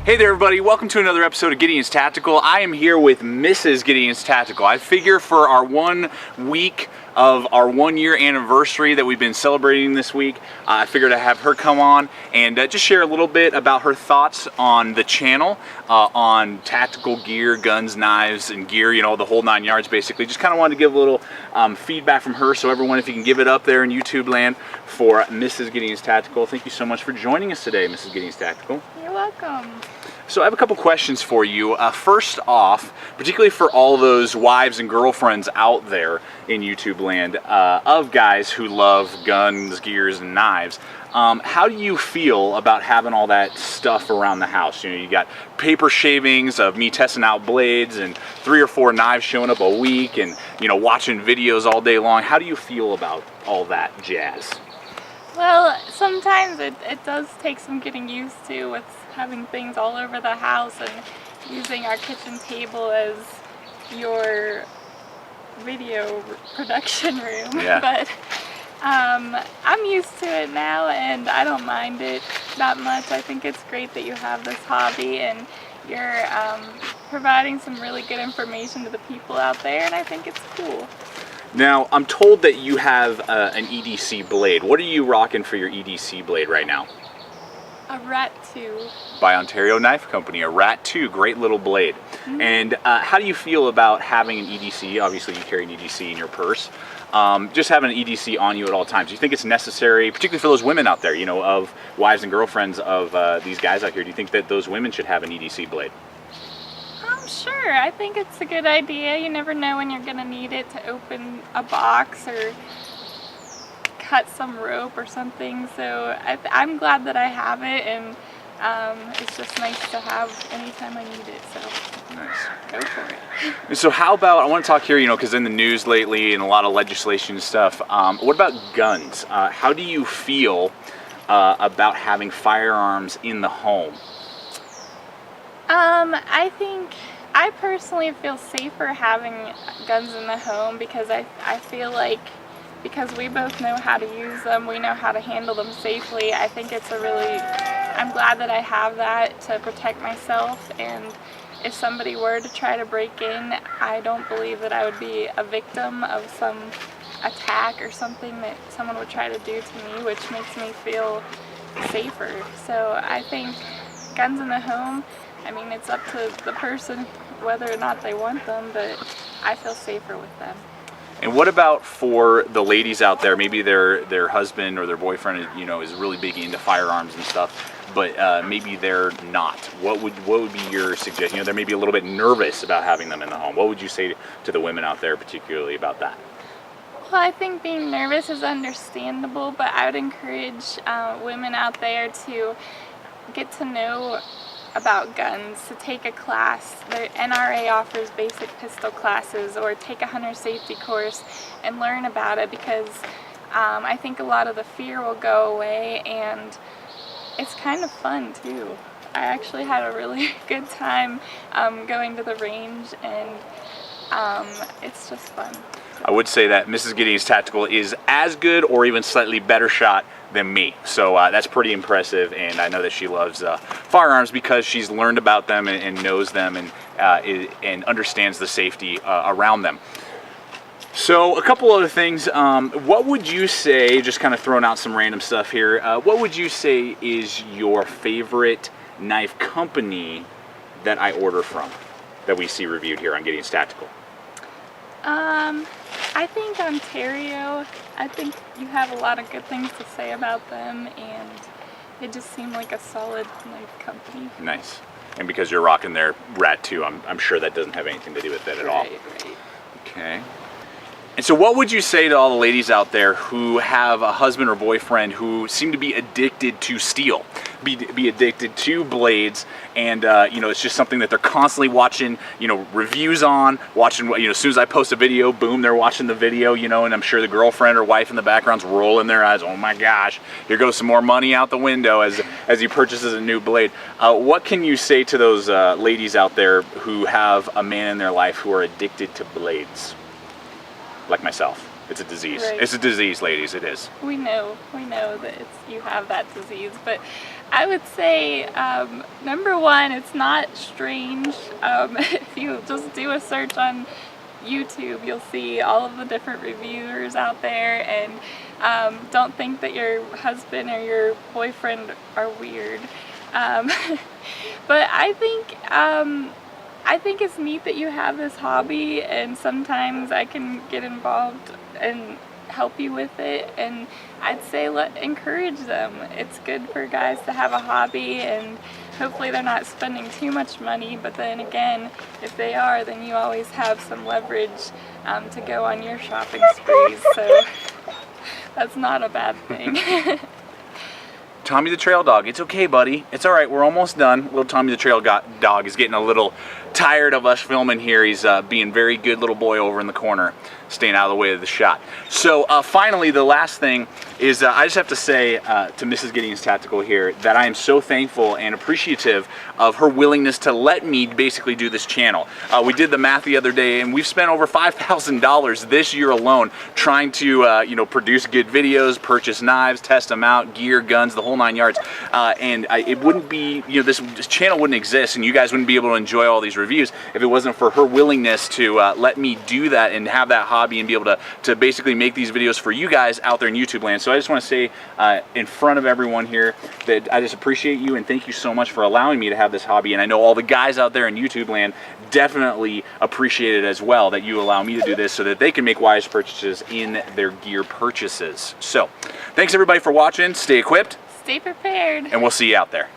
Hey there everybody, welcome to another episode of Gideon's Tactical. I am here with Mrs. Gideon's Tactical. I figure for our 1 week of our 1-year anniversary that we've been celebrating this week, I figured I'd have her come on and just share a little bit about her thoughts on the channel, on tactical gear, guns, knives, and gear, you know, the whole 9 yards basically. Just kind of wanted to give a little feedback from her, so everyone, if you can give it up there in YouTube land for Mrs. Gideon's Tactical. Thank you so much for joining us today, Mrs. Gideon's Tactical. You're welcome. So I have a couple questions for you. First off, particularly for all those wives and girlfriends out there in YouTube land of guys who love guns, gears, and knives, how do you feel about having all that stuff around the house? You know, you got paper shavings of me testing out blades and 3 or 4 knives showing up a week and, you know, watching videos all day long. How do you feel about all that jazz? Well, sometimes it does take some getting used to with having things all over the house and using our kitchen table as your video production room. Yeah. But I'm used to it now and I don't mind it that much. I think it's great that you have this hobby and you're providing some really good information to the people out there, and I think it's cool. Now, I'm told that you have an EDC blade. What are you rocking for your EDC blade right now? A Rat 2. By Ontario Knife Company, a Rat 2, great little blade. Mm-hmm. And how do you feel about having an EDC? Obviously you carry an EDC in your purse. Just having an EDC on you at all times. Do you think it's necessary, particularly for those women out there, you know, of wives and girlfriends of these guys out here? Do you think that those women should have an EDC blade? Sure, I think it's a good idea. You never know when you're going to need it to open a box or cut some rope or something. So I'm glad that I have it, and it's just nice to have anytime I need it. So nice. Go for it. And so how about, I want to talk here, you know, because in the news lately and a lot of legislation and stuff, what about guns? How do you feel about having firearms in the home? I personally feel safer having guns in the home because I feel like because we both know how to use them, we know how to handle them safely. I think it's I'm glad that I have that to protect myself, and if somebody were to try to break in, I don't believe that I would be a victim of some attack or something that someone would try to do to me, which makes me feel safer. So I think guns in the home, I mean, it's up to the person whether or not they want them, but I feel safer with them. And what about for the ladies out there, maybe their husband or their boyfriend, you know, is really big into firearms and stuff, but maybe they're not. What would be your suggestion? You know, they're maybe a little bit nervous about having them in the home. What would you say to the women out there particularly about that? Well, I think being nervous is understandable, but I would encourage women out there to get to know about guns, to take a class. The NRA offers basic pistol classes, or take a hunter safety course and learn about it, because I think a lot of the fear will go away, and it's kind of fun too. I actually had a really good time going to the range, and it's just fun. I would say that Mrs. Gideon's Tactical is as good or even slightly better shot than me. So that's pretty impressive, and I know that she loves firearms because she's learned about them and knows them and understands the safety around them. So a couple other things. What would you say, just kind of throwing out some random stuff here, what would you say is your favorite knife company that I order from, that we see reviewed here on Gideon's Tactical? I think Ontario. I think you have a lot of good things to say about them, and it just seemed like a solid knife company. Nice. And because you're rocking their Rat 2, I'm sure that doesn't have anything to do with it at all. Right. Okay. And so what would you say to all the ladies out there who have a husband or boyfriend who seem to be addicted to steel, be addicted to blades, and you know, it's just something that they're constantly watching, you know, reviews on, watching, you know, as soon as I post a video, boom, they're watching the video, you know, and I'm sure the girlfriend or wife in the background's rolling their eyes, oh my gosh, here goes some more money out the window as he purchases a new blade. What can you say to those ladies out there who have a man in their life who are addicted to blades? Like myself. It's a disease. Right. It's a disease, ladies, it is. We know that you have that disease, but I would say, number one, it's not strange. If you just do a search on YouTube, you'll see all of the different reviewers out there, and don't think that your husband or your boyfriend are weird. But I think it's neat that you have this hobby, and sometimes I can get involved and help you with it, and I'd say encourage them. It's good for guys to have a hobby, and hopefully they're not spending too much money, but then again, if they are, then you always have some leverage to go on your shopping sprees, so that's not a bad thing. Tommy the Trail Dog, it's okay, buddy. It's all right. We're almost done. Little Tommy the Trail Dog is getting a little tired of us filming here. He's being very good little boy over in the corner, staying out of the way of the shot. So finally, the last thing is I just have to say to Mrs. Gideon's Tactical here that I am so thankful and appreciative of her willingness to let me basically do this channel. We did the math the other day, and we've spent over $5,000 this year alone trying to you know, produce good videos, purchase knives, test them out, gear, guns, the whole 9 yards. It wouldn't be, you know, this channel wouldn't exist, and you guys wouldn't be able to enjoy all these reviews if it wasn't for her willingness to let me do that and have that hobby and be able to basically make these videos for you guys out there in YouTube land. So I just want to say in front of everyone here that I just appreciate you and thank you so much for allowing me to have this hobby. And I know all the guys out there in YouTube land definitely appreciate it as well, that you allow me to do this so that they can make wise purchases in their gear purchases. So thanks everybody for watching. Stay equipped. Stay prepared. And we'll see you out there.